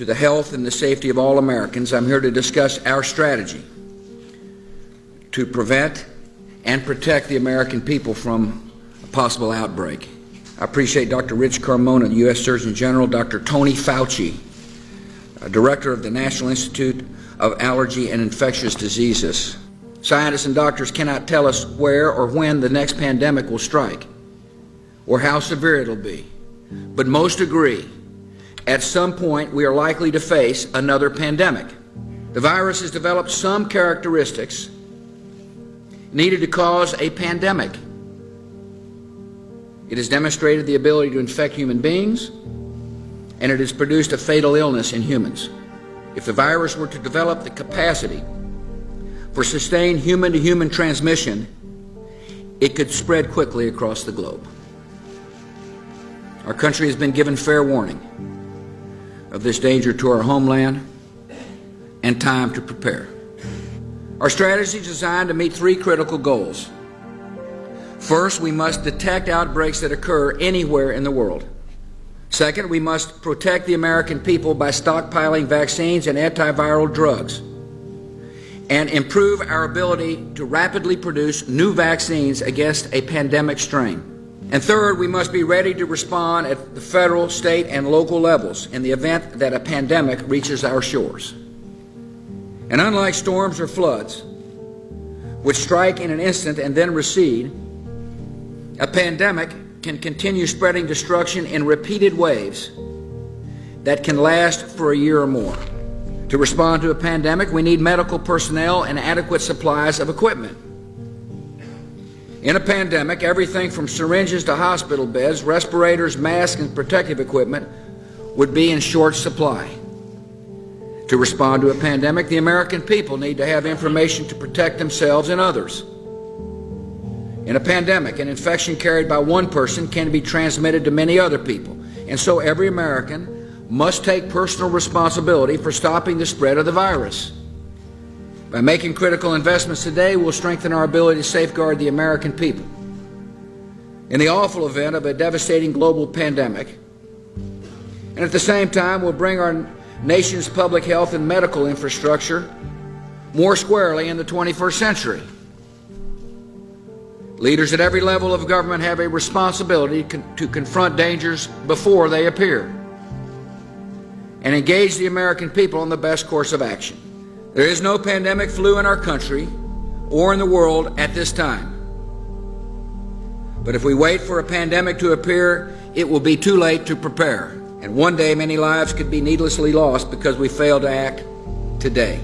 to the health and the safety of all Americans, I'm here to discuss our strategy to prevent and protect the American people from a possible outbreak. I appreciate Dr. Rich Carmona, the U.S. Surgeon General, Dr. Tony Fauci, Director of the National Institute of Allergy and Infectious Diseases. Scientists and doctors cannot tell us where or when the next pandemic will strike or how severe it'll be, but most agree at some point we are likely to face another pandemic. The virus has developed some characteristics needed to cause a pandemic. It has demonstrated the ability to infect human beings, and it has produced a fatal illness in humans. If the virus were to develop the capacity for sustained human-to-human transmission, it could spread quickly across the globe. Our country has been given fair warning of this danger to our homeland and time to prepare. Our strategy is designed to meet three critical goals. First, we must detect outbreaks that occur anywhere in the world. Second, we must protect the American people by stockpiling vaccines and antiviral drugs and improve our ability to rapidly produce new vaccines against a pandemic strain. And third, we must be ready to respond at the federal, state, and local levels in the event that a pandemic reaches our shores. And unlike storms or floods, which strike in an instant and then recede, a pandemic can continue spreading destruction in repeated waves that can last for a year or more. To respond to a pandemic, we need medical personnel and adequate supplies of equipment. In a pandemic, everything from syringes to hospital beds, respirators, masks, and protective equipment would be in short supply. To respond to a pandemic, the American people need to have information to protect themselves and others. In a pandemic, an infection carried by one person can be transmitted to many other people, and so every American must take personal responsibility for stopping the spread of the virus. By making critical investments today, we'll strengthen our ability to safeguard the American people. In the awful event of a devastating global pandemic, and at the same time, we'll bring our nation's public health and medical infrastructure more squarely in the 21st century. Leaders at every level of government have a responsibility to confront dangers before they appear and engage the American people on the best course of action. There is no pandemic flu in our country or in the world at this time. But if we wait for a pandemic to appear, it will be too late to prepare. And one day, many lives could be needlessly lost because we failed to act today.